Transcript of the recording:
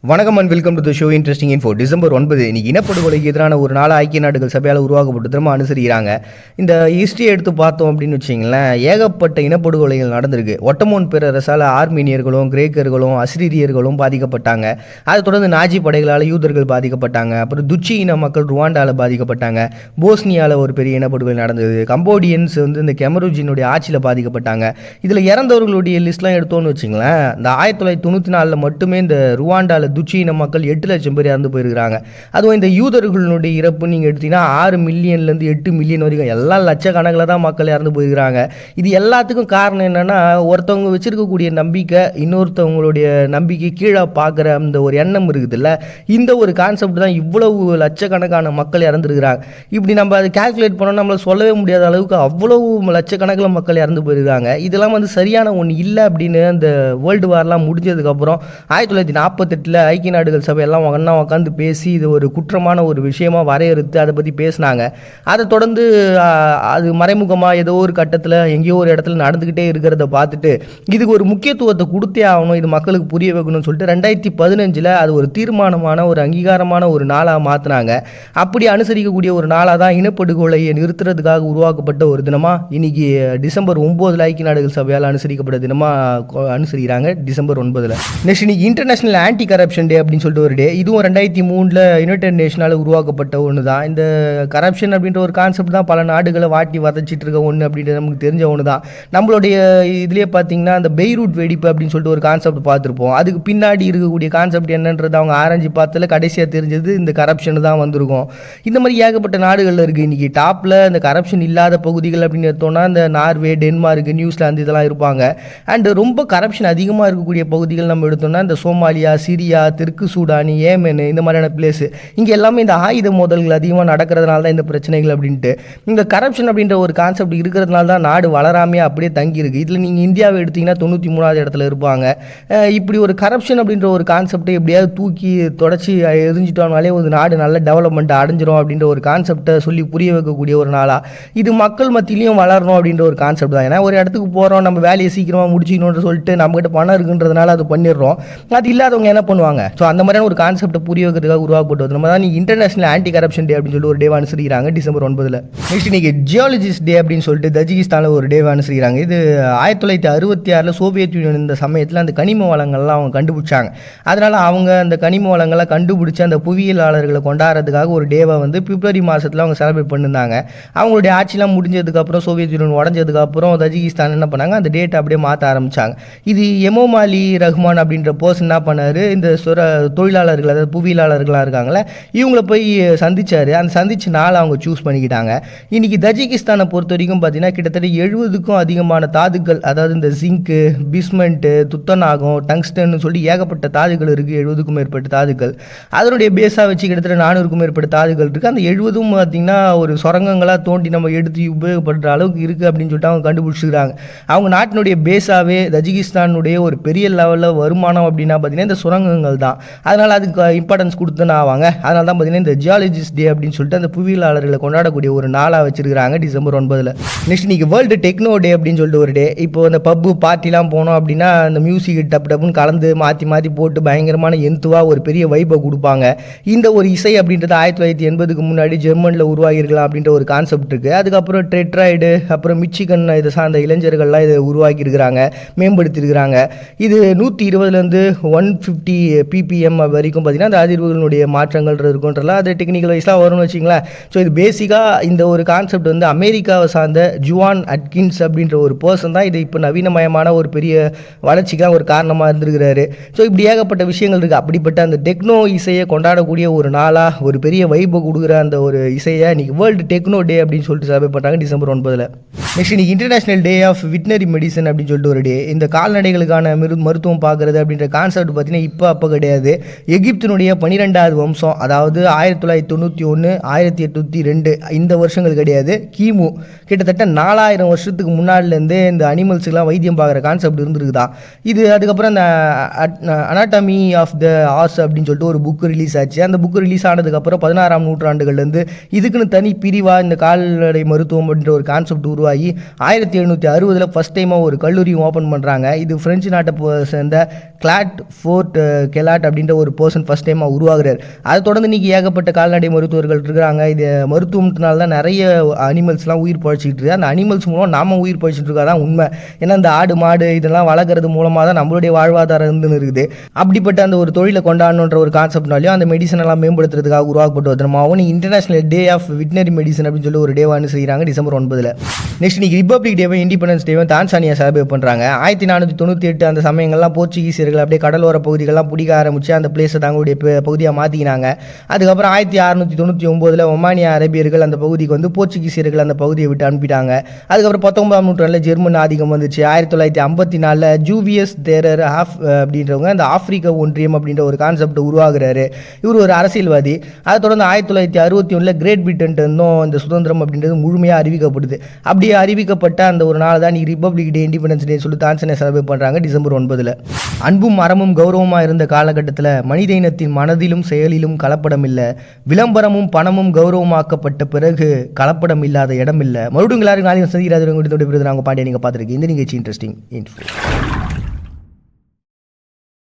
வணக்கம் and welcome to the show interesting info. December 9 இன்னைக்கு இனப்படுகொலைக்கு எதிரான ஒரு நாள் ஐக்கிய நாடுகள் சபையால் உருவாக்கப்பட்டு திரும்ப அனுசரிக்கிறாங்க. இந்த ஹிஸ்ட்ரியை எடுத்து பார்த்தோம் அப்படின்னு வச்சிங்களேன், ஏகப்பட்ட இனப்படுகொலைகள் நடந்திருக்கு. ஒட்டமோன் பேரரசால் ஆர்மீனியர்களும் கிரேக்கர்களும் அசிரியர்களும் பாதிக்கப்பட்டாங்க. அதை தொடர்ந்து நாஜி படைகளால் யூதர்கள் பாதிக்கப்பட்டாங்க. அப்புறம் துச்சி இன மக்கள் ருவாண்டாவில் பாதிக்கப்பட்டாங்க. போஸ்னியாவில் ஒரு பெரிய இனப்படுகொலை நடந்தது. கம்போடியன்ஸ் இந்த கெமரூஜினுடைய ஆட்சியில் பாதிக்கப்பட்டாங்க. இதில் இறந்தவர்களுடைய லிஸ்ட்லாம் எடுத்தோன்னு வச்சிங்களேன், இந்த 1994 மட்டுமே இந்த ருவாண்டாவில் துச்சி இன மக்கள் 8 லட்சம் பேர் இறந்து போயிருக்கிறாங்க. அதுவும் இந்த யூதர்களுடைய இறப்பு நீங்கள் எடுத்தீங்கன்னா 6 மில்லியன்லேருந்து 8 மில்லியன் வரைக்கும் எல்லா லட்சக்கணக்கில் தான் மக்கள் இறந்து போயிருக்கிறாங்க. இது எல்லாத்துக்கும் காரணம் என்னென்னா, ஒருத்தவங்க வச்சுருக்கக்கூடிய நம்பிக்கை இன்னொருத்தவங்களுடைய நம்பிக்கை கீழே பார்க்குற அந்த ஒரு எண்ணம் இருக்குதுல்ல, இந்த ஒரு கான்செப்ட் தான் இவ்வளவு லட்சக்கணக்கான மக்கள் இறந்துருக்கிறாங்க. இப்படி நம்ம அதை கால்குலேட் பண்ணோம், நம்மளை சொல்லவே முடியாத அளவுக்கு அவ்வளவு லட்சக்கணக்கில் மக்கள் இறந்து போயிருக்காங்க. இதெல்லாம் சரியான ஒன்று இல்லை அப்படின்னு அந்த வேர்ல்டு வார்லாம் முடிஞ்சதுக்கப்புறம் 1948 ஐக்கிய நாடுகள் சபை எல்லாம் ஒன்றா உட்காந்து பேசி இது ஒரு குற்றமான ஒரு விஷயமா வரையறுத்து அதை பற்றி பேசினாங்க. அதை தொடர்ந்து அது மறைமுகமாக ஏதோ ஒரு கட்டத்தில் எங்கேயோ ஒரு இடத்துல நடந்துக்கிட்டே இருக்கிறத பார்த்துட்டு இதுக்கு ஒரு முக்கியத்துவத்தை கொடுத்தே ஆகணும், இது மக்களுக்கு புரிய வைக்கணும்னு சொல்லிட்டு 2015 அது ஒரு தீர்மானமான ஒரு அங்கீகாரமான ஒரு நாளாக மாற்றினாங்க. அப்படி அனுசரிக்கக்கூடிய ஒரு நாளாக தான் இனப்படுகொலையை நிறுத்துறதுக்காக உருவாக்கப்பட்ட ஒரு தினமாக இன்னைக்கு டிசம்பர் 9 ஐக்கிய நாடுகள் சபையால் அனுசரிக்கப்பட்ட தினமாக அனுசரிக்கிறாங்க. டிசம்பர் 9 நெக்ஸ்ட் இன்னைக்கு இன்டர்நேஷனல் ஆன்டி கரப்ஷன் டே அப்படின்னு சொல்லிட்டு ஒரு டே. இதுவும் 2003 யுனைடெட் நேஷனால் உருவாக்கப்பட்ட ஒன்று தான். இந்த கரப்ஷன் அப்படின்ற ஒரு கான்செப்ட் தான் பல நாடுகளை வாட்டி வதச்சிட்டு இருக்க ஒன்று அப்படின்றது நமக்கு தெரிஞ்ச ஒன்று தான். நம்மளுடைய இதுலேயே பார்த்தீங்கன்னா அந்த பெய்ரூட் வெடிப்பு அப்படின்னு சொல்லிட்டு ஒரு கான்செப்ட் பார்த்துருப்போம். அதுக்கு பின்னாடி இருக்கக்கூடிய கான்செப்ட் என்னன்றது அவங்க ஆராய்ச்சி பார்த்ததில் கடைசியாக தெரிஞ்சது இந்த கரப்ஷன் தான் வந்திருக்கும். இந்த மாதிரி ஏகப்பட்ட நாடுகளில் இருக்குது. இன்றைக்கி டாப்பில் இந்த கரப்ஷன் இல்லாத பகுதிகள் அப்படின்னு எடுத்தோம்னா இந்த நார்வே, டென்மார்க், நியூசிலாந்து இதெல்லாம் இருப்பாங்க. அண்ட் ரொம்ப கரப்ஷன் அதிகமாக இருக்கக்கூடிய பகுதிகள் நம்ம எடுத்தோம்னா இந்த சோமாலியா, சிரியா, தெற்கு சூடானி, ஏமன் இந்த மாதிரியான பிளேஸு. இங்கே எல்லாமே இந்த ஆயுத மோதல்கள் அதிகமாக நடக்கிறதுனால தான் இந்த பிரச்சனைகள் அப்படின்ட்டு. இந்த கரப்ஷன் அப்படின்ற ஒரு கான்செப்ட் இருக்கிறதுனால தான் நாடு வளராமே அப்படியே தங்கியிருக்கு. இதில் நீங்கள் இந்தியாவை எடுத்திங்கன்னா 93வது இடத்துல இருப்பாங்க. இப்படி ஒரு கரப்ஷன் அப்படின்ற ஒரு கான்செப்டை எப்படியாவது தூக்கி தொடச்சி எரிஞ்சிட்டோம்னாலே ஒரு நாடு நல்ல டெவலப்மெண்ட் அடைஞ்சிரும் அப்படின்ற ஒரு கான்செப்டை சொல்லி புரிய வைக்கக்கூடிய ஒரு நாளாக இது மக்கள் மத்தியிலையும் வளரணும் அப்படின்ற ஒரு கான்செப்ட் தான். ஏன்னா ஒரு இடத்துக்கு போகிறோம், நம்ம வேலையை சீக்கிரமாக முடிச்சிக்கணும்னு சொல்லிட்டு நம்மகிட்ட பணம் இருக்குன்றதுனால அது பண்ணிடுறோம். அது இல்லாதவங்க என்ன பண்ணுவாங்க? ஸோ அந்த மாதிரியான ஒரு கான்செப்டை புரிய வைக்கிறதுக்காக உருவாக்கப்பட்டது நம்ம தான் இன்டர்நேஷனல் ஆன்டி கரப்ஷன் டே அப்படின்னு சொல்லிட்டு ஒரு டே அனுசரிக்கிறாங்க டிசம்பர் 9. நெக்ஸ்ட் இன்னைக்கு ஜியாலஜிஸ்ட் டே அப்படின்னு சொல்லிட்டு தஜிகிஸ்தானில் ஒரு டே அனுசரிக்கிறாங்க. இது 1966 சோவியத் யூனியன் இந்த சமயத்தில் அந்த கனிம வளங்கள்லாம் அவங்க கண்டுபிடிச்சாங்க. அதனால் அவங்க அந்த கனிம வளங்கள்லாம் கண்டுபிடிச்சி அந்த புவியியலாளர்களை கொண்டாடுறதுக்காக ஒரு டேவை பிப்ரவரி மாதத்தில் அவங்க செலிப்ரேட் பண்ணியிருந்தாங்க. அவங்களுடைய ஆட்சிலாம் முடிஞ்சதுக்கப்புறம் சோவியத் யூனியன் உடஞ்சதுக்கப்புறம் தஜிகிஸ்தான் என்ன பண்ணாங்க, அந்த டேட்டை அப்படியே மாற்ற ஆரம்பித்தாங்க. இது எமோமாலி ரஹ்மான் அப்படின்ற பர்சன் என்ன பண்ணார், இந்த தொழிலாளர்கள் அதாவது புவியியலாளர்களாக இருக்காங்களே இவங்கள போய் சந்திச்சார். அந்த சந்திச்ச நாள் அவங்க சூஸ் பண்ணிக்கிட்டாங்க. இன்றைக்கி தஜிகிஸ்தானை பொறுத்த வரைக்கும் பார்த்தீங்கன்னா கிட்டத்தட்ட 70க்கும் அதிகமான தாதுக்கள், அதாவது இந்த ஜிங்க்கு, பிஸ்மெண்ட்டு, துத்தநாகம், டங்ஸ்டன் சொல்லி ஏகப்பட்ட தாதுக்கள் இருக்குது. 70க்கும் மேற்பட்ட தாதுக்கள் அதனுடைய பேஸாக வச்சு கிட்டத்தட்ட 400க்கும் மேற்பட்ட தாதுக்கள் இருக்குது. அந்த 70ம் பார்த்திங்கன்னா ஒரு சுரங்கங்களாக தோண்டி நம்ம எடுத்து உபயோகப்படுற அளவுக்கு இருக்குது அப்படின்னு சொல்லிட்டு அவங்க கண்டுபிடிச்சிக்கிறாங்க. அவங்க நாட்டினுடைய பேஸாகவே தஜிகிஸ்தானுடைய ஒரு பெரிய லெவலில் வருமானம் அப்படின்னா பார்த்தீங்கன்னா இந்த சுரங்கங்கள் தான். அதனால் அதுக்கு இம்பார்ட்டன்ஸ் கொடுத்துன்னு ஆவாங்க. அதனால தான் பார்த்தீங்கன்னா இந்த ஜியாலஜிஸ்ட் டே அப்படின்னு சொல்லிட்டு அந்த புவியியலாளர்களை கொண்டாடக்கூடிய ஒரு நாளாக வச்சிருக்கிறாங்க டிசம்பர் 9. நெக்ஸ்ட் இன்னைக்கு வேர்ல்டு டெக்னோ டே அப்படின்னு சொல்லிட்டு ஒரு டே. இப்போ அந்த பப்பு பார்ட்டிலாம் போனோம் அப்படின்னா அந்த மியூசிக் டப்புன்னு கலந்து மாற்றி மாற்றி போட்டு பயங்கரமான எந்துவாக ஒரு பெரிய வைப்பை கொடுப்பாங்க. இந்த ஒரு இசை அப்படின்றது 1980க்கு முன்னாடி ஜெர்மனியில் உருவாகிருக்கலாம் அப்படின்ற ஒரு கான்செப்ட் இருக்குது. அதுக்கப்புறம் டெட்ராய்டு, அப்புறம் மிச்சிகன் இதை சார்ந்த இளைஞர்கள்லாம் இதை உருவாக்கியிருக்கிறாங்க, மேம்படுத்தியிருக்கிறாங்க. இது 120லேருந்து 150 ppm வரைக்கும் பார்த்தீங்கன்னா அந்த அதிர்வுகளுடைய மாற்றங்கள் இருக்குன்றலாம் அது டெக்னிக்கல் வைஸ்லாம் வரும்னு வச்சிங்களேன். ஸோ இது பேசிக்காக இந்த ஒரு கான்செப்ட் அமெரிக்காவை சார்ந்த ஜுவான் அட்கின்ஸ் அப்படின்ற ஒரு பர்சன் தான் இது இப்போ நவீனமயமான ஒரு பெரிய வளர்ச்சிக்காக ஒரு காரணமாக இருந்திருக்கிறாரு. ஸோ இப்படி ஏகப்பட்ட விஷயங்கள் இருக்குது. அப்படிப்பட்ட அந்த டெக்னோ இசையை கொண்டாடக்கூடிய ஒரு நாளாக ஒரு பெரிய வைப்பை கொடுக்குற அந்த ஒரு இசையை இன்றைக்கி வேர்ல்டு டெக்னோ டே அப்படின்னு சொல்லிட்டு செலிப்ரேட் பண்ணுறாங்க டிசம்பர் 9. நெக்ஸ்ட் இன்னைக்கு international day of veterinary medicine அப்படின்னு சொல்லிட்டு ஒரு டே. இந்த கால்நடைகளுக்கான மருத்துவம் பார்க்குறது அப்படின்ற கான்செப்ட் பார்த்தீங்கன்னா அப்போ கிடையாது. எகிப்தினுடைய 12வது வம்சம், அதாவது 1991 1802 இந்த வருஷங்கள் கிடையாது, கிமு கிட்டத்தட்ட 4000 வருஷத்துக்கு முன்னாடிலேருந்தே இந்த அனிமல்ஸுக்கெலாம் வைத்தியம் பார்க்குற கான்செப்ட் இருந்திருக்குதான். இது அதுக்கப்புறம் இந்த அனாட்டமி ஆஃப் த ஆர்ஸ் அப்படின்னு சொல்லிட்டு ஒரு புக் ரிலீஸ் ஆச்சு. அந்த புக் ரிலீஸ் ஆனதுக்கப்புறம் 16ஆம் நூற்றாண்டுகள்லேருந்து இதுக்குன்னு தனி பிரிவாக இந்த கால்நடை மருத்துவம் அப்படின்ற ஒரு கான்செப்ட் உருவாகி 1760 ஃபஸ்ட் டைமாக ஒரு கல்லூரியும் ஓப்பன் பண்ணுறாங்க. இது பிரெஞ்சு நாட்டை சேர்ந்த கிளாட் ஃபோர்ட் கெலாட் அப்படின்ற ஒரு பர்சன் ஃபர்ஸ்ட் டைமாக உருவாகிறார். அதை தொடர்ந்து இன்றைக்கி ஏகப்பட்ட கால்நடை மருத்துவர்கள் இருக்கிறாங்க. இது மருத்துவத்தினால தான் நிறைய அனிமல்ஸ்லாம் உயிர் பழிச்சிக்கிட்டு இருக்குது. அந்த அனிமல்ஸ் மூலம் நாம உயிர் பழிச்சிட்டு இருக்கா தான் உண்மை. ஏன்னா இந்த ஆடு மாடு இதெல்லாம் வளர்க்குறது மூலமாக தான் நம்மளுடைய வாழ்வாதாரம் இருந்துன்னு இருக்குது. அப்படிப்பட்ட அந்த ஒரு தொழிலை கொண்டாடணுன்ற ஒரு கான்செப்ட்னாலையும் அந்த மெடிசன் எல்லாம் மேம்படுத்துறதுக்காக உருவாக்கப்பட்டு வருமாவும் international day of veterinary medicine அப்படின்னு சொல்லி ஒரு டேவானு செய்கிறாங்க டிசம்பர் 9. நெக்ஸ்ட் இன்னைக்கு ரிப்பப்ளிக் டேவை இண்டிபெண்டன்ஸ் டேவை தான்சானியா செலிப்ரேட் பண்ணுறாங்க. 1498 அந்த சமயங்கள்லாம் போர்ச்சுகீசியர்கள் அப்படியே கடலோர பகுதிகள்லாம் பிடிக்க ஆரம்பிச்சு அந்த பிளேஸை தங்களுடைய பகுதியாக மாற்றிக்கினாங்க. அதுக்கப்புறம் 1699 ஒமானிய அரேபியர்கள் அந்த பகுதிக்கு வந்து போர்ச்சுகீசியர்கள் அந்த பகுதியை விட்டு அனுப்பிட்டாங்க. அதுக்கப்புறம் 19ஆம் நூற்றாண்டில் ஜெர்மன் ஆதிக்கம் வந்துச்சு. 1954 ஜூவியஸ் தேரர் அப்படின்றவங்க அந்த ஆப்பிரிக்க ஒன்றியம் அப்படின்ற ஒரு கான்செப்ட் உருவாகிறாரு. இவர் ஒரு அரசியல்வாதி. அதை தொடர்ந்து 1961 கிரேட் பிரிட்டன் இருந்தும் இந்த சுதந்திரம் அப்படின்றது முழுமையாக அறிவிக்கப்படுது. அப்படியே அறிவிக்கப்பட்ட அந்த ஒரு நாள் தான் ரிப்பப்ளிக் டே இண்டிபெண்டன்ஸ் டே சொல்லி தான்சானியா செலிப்ரேட் பண்ணுறாங்க டிசம்பர் 9. அன்பும் அறமும் கௌரவமாக இருந்த காலகட்டத்தில் மனித இனத்தின் மனதிலும் செயலிலும் கலப்படம் இல்லை. விளம்பரமும் பணமும் கௌரவமாக்கப்பட்ட பிறகு கலப்படம் இல்லாத இடம் இல்லை. மறுபடியும் எல்லாரும் நாளைக்கு சந்திக்கிறாரு. நாங்கள் பாண்டிய நீங்கள் பார்த்துருக்கீங்க. இந்த நிகழ்ச்சி இன்ட்ரெஸ்டிங் இன்ஃபோ.